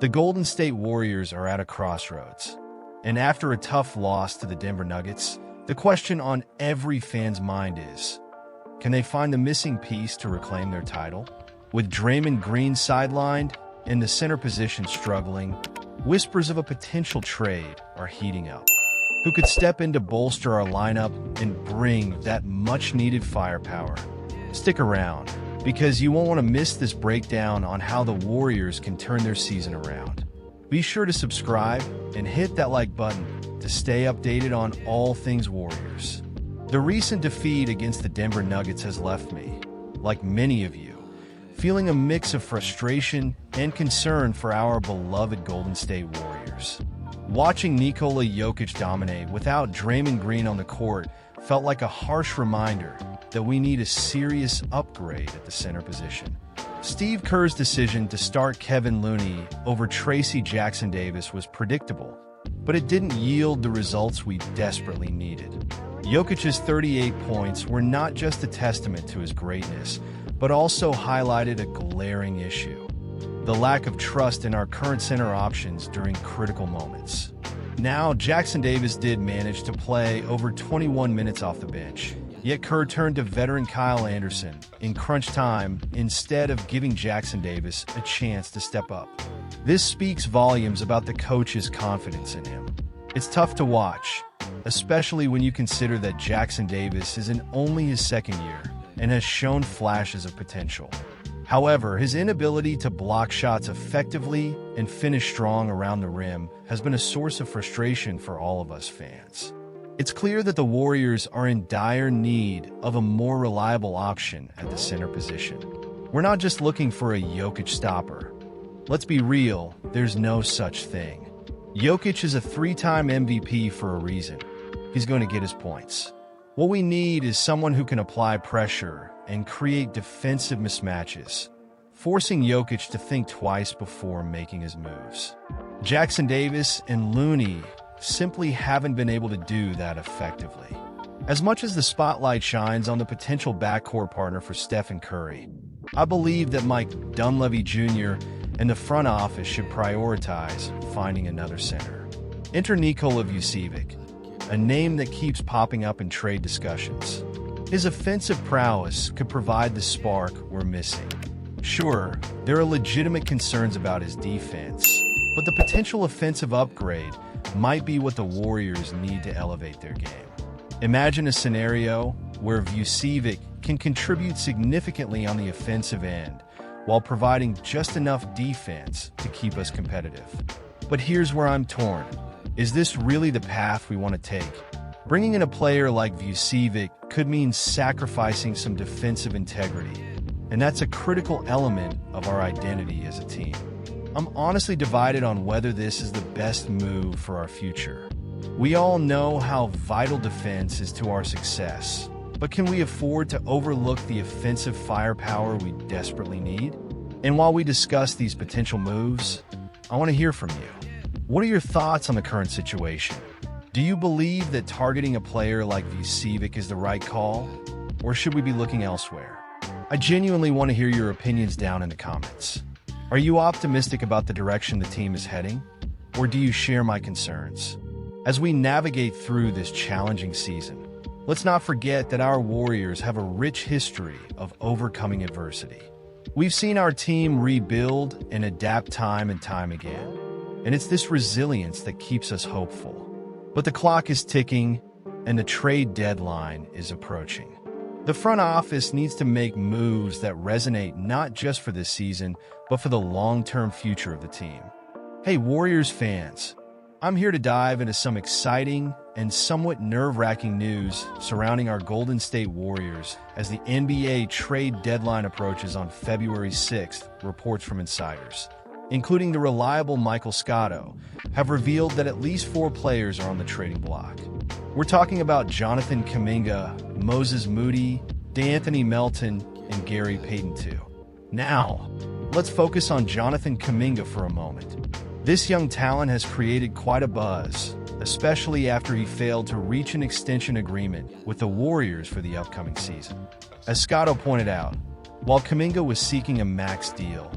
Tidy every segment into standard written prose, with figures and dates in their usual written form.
The Golden State Warriors are at a crossroads. And after a tough loss to the Denver Nuggets, the question on every fan's mind is, can they find the missing piece to reclaim their title? With Draymond Green sidelined and the center position struggling, whispers of a potential trade are heating up. Who could step in to bolster our lineup and bring that much-needed firepower? Stick around, because you won't want to miss this breakdown on how the Warriors can turn their season around. Be sure to subscribe and hit that like button to stay updated on all things Warriors. The recent defeat against the Denver Nuggets has left me, like many of you, feeling a mix of frustration and concern for our beloved Golden State Warriors. Watching Nikola Jokic dominate without Draymond Green on the court felt like a harsh reminder that we need a serious upgrade at the center position. Steve Kerr's decision to start Kevin Looney over Tracy Jackson-Davis was predictable, but it didn't yield the results we desperately needed. Jokic's 38 points were not just a testament to his greatness, but also highlighted a glaring issue: the lack of trust in our current center options during critical moments. Now, Jackson-Davis did manage to play over 21 minutes off the bench, yet Kerr turned to veteran Kyle Anderson in crunch time instead of giving Jackson-Davis a chance to step up. This speaks volumes about the coach's confidence in him. It's tough to watch, especially when you consider that Jackson-Davis is in only his second year and has shown flashes of potential. However, his inability to block shots effectively and finish strong around the rim has been a source of frustration for all of us fans. It's clear that the Warriors are in dire need of a more reliable option at the center position. We're not just looking for a Jokic stopper. Let's be real, there's no such thing. Jokic is a three-time MVP for a reason. He's going to get his points. What we need is someone who can apply pressure and create defensive mismatches, forcing Jokic to think twice before making his moves. Jackson-Davis and Looney simply haven't been able to do that effectively. As much as the spotlight shines on the potential backcourt partner for Stephen Curry, I believe that Mike Dunleavy Jr. and the front office should prioritize finding another center. Enter Nikola Vucevic, a name that keeps popping up in trade discussions. His offensive prowess could provide the spark we're missing. Sure, there are legitimate concerns about his defense, but the potential offensive upgrade might be what the Warriors need to elevate their game. Imagine a scenario where Vucevic can contribute significantly on the offensive end while providing just enough defense to keep us competitive. But here's where I'm torn. Is this really the path we want to take? Bringing in a player like Vucevic could mean sacrificing some defensive integrity, and that's a critical element of our identity as a team. I'm honestly divided on whether this is the best move for our future. We all know how vital defense is to our success, but can we afford to overlook the offensive firepower we desperately need? And while we discuss these potential moves, I want to hear from you. What are your thoughts on the current situation? Do you believe that targeting a player like Vucevic is the right call, or should we be looking elsewhere? I genuinely want to hear your opinions down in the comments. Are you optimistic about the direction the team is heading, or do you share my concerns? As we navigate through this challenging season, let's not forget that our Warriors have a rich history of overcoming adversity. We've seen our team rebuild and adapt time and time again, and it's this resilience that keeps us hopeful. But the clock is ticking, and the trade deadline is approaching. The front office needs to make moves that resonate not just for this season, but for the long-term future of the team. Hey, Warriors fans, I'm here to dive into some exciting and somewhat nerve-wracking news surrounding our Golden State Warriors as the NBA trade deadline approaches on February 6th, reports from insiders, including the reliable Michael Scotto, have revealed that at least 4 players are on the trading block. We're talking about Jonathan Kaminga, Moses Moody, D'Anthony Melton, and Gary Payton II. Now, let's focus on Jonathan Kaminga for a moment. This young talent has created quite a buzz, especially after he failed to reach an extension agreement with the Warriors for the upcoming season. As Scotto pointed out, while Kaminga was seeking a max deal,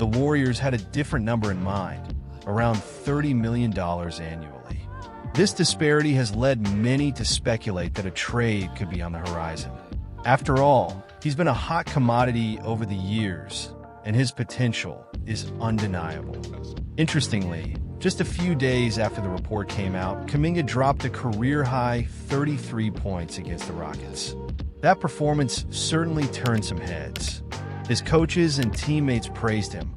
the Warriors had a different number in mind, around $30 million annually. This disparity has led many to speculate that a trade could be on the horizon. After all, he's been a hot commodity over the years, and his potential is undeniable. Interestingly, just a few days after the report came out, Kaminga dropped a career-high 33 points against the Rockets. That performance certainly turned some heads. His coaches and teammates praised him,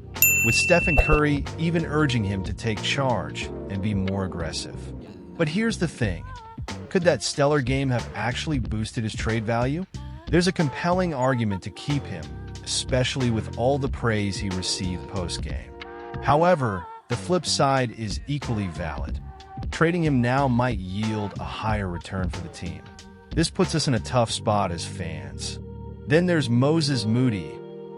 with Stephen Curry even urging him to take charge and be more aggressive. But here's the thing. Could that stellar game have actually boosted his trade value? There's a compelling argument to keep him, especially with all the praise he received post-game. However, the flip side is equally valid. Trading him now might yield a higher return for the team. This puts us in a tough spot as fans. Then there's Moses Moody,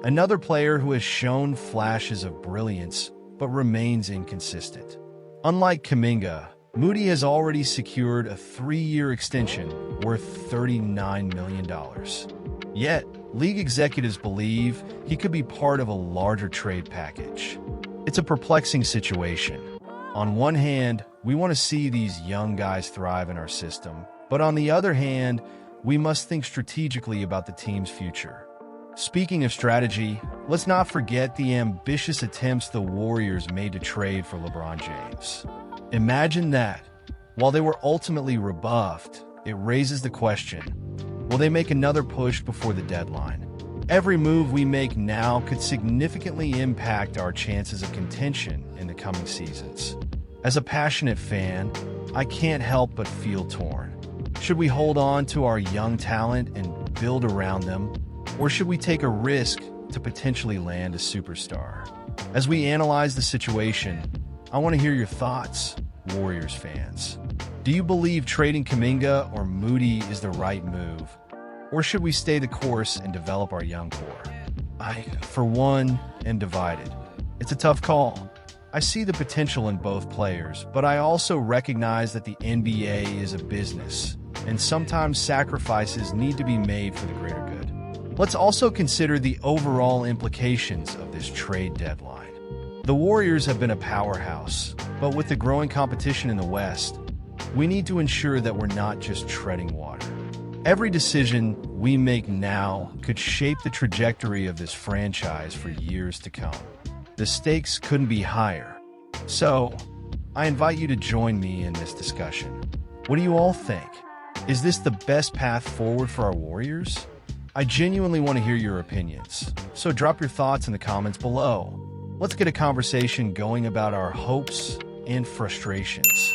another player who has shown flashes of brilliance but remains inconsistent. Unlike Kaminga, Moody has already secured a 3-year extension worth $39 million. Yet, league executives believe he could be part of a larger trade package. It's a perplexing situation. On one hand, we want to see these young guys thrive in our system, but on the other hand, we must think strategically about the team's future. Speaking of strategy, let's not forget the ambitious attempts the Warriors made to trade for LeBron James. Imagine that. While they were ultimately rebuffed, it raises the question, will they make another push before the deadline? Every move we make now could significantly impact our chances of contention in the coming seasons. As a passionate fan, I can't help but feel torn. Should we hold on to our young talent and build around them, or should we take a risk to potentially land a superstar? As we analyze the situation, I want to hear your thoughts, Warriors fans. Do you believe trading Kaminga or Moody is the right move? Or should we stay the course and develop our young core? I, for one, am divided. It's a tough call. I see the potential in both players, but I also recognize that the NBA is a business, and sometimes sacrifices need to be made for the greater good. Let's also consider the overall implications of this trade deadline. The Warriors have been a powerhouse, but with the growing competition in the West, we need to ensure that we're not just treading water. Every decision we make now could shape the trajectory of this franchise for years to come. The stakes couldn't be higher. So, I invite you to join me in this discussion. What do you all think? Is this the best path forward for our Warriors? I genuinely want to hear your opinions, so drop your thoughts in the comments below. Let's get a conversation going about our hopes and frustrations.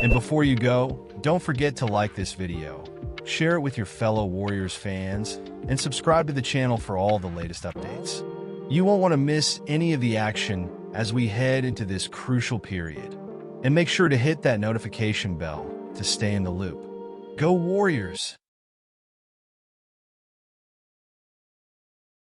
And before you go, don't forget to like this video, share it with your fellow Warriors fans, and subscribe to the channel for all the latest updates. You won't want to miss any of the action as we head into this crucial period. And make sure to hit that notification bell to stay in the loop. Go Warriors!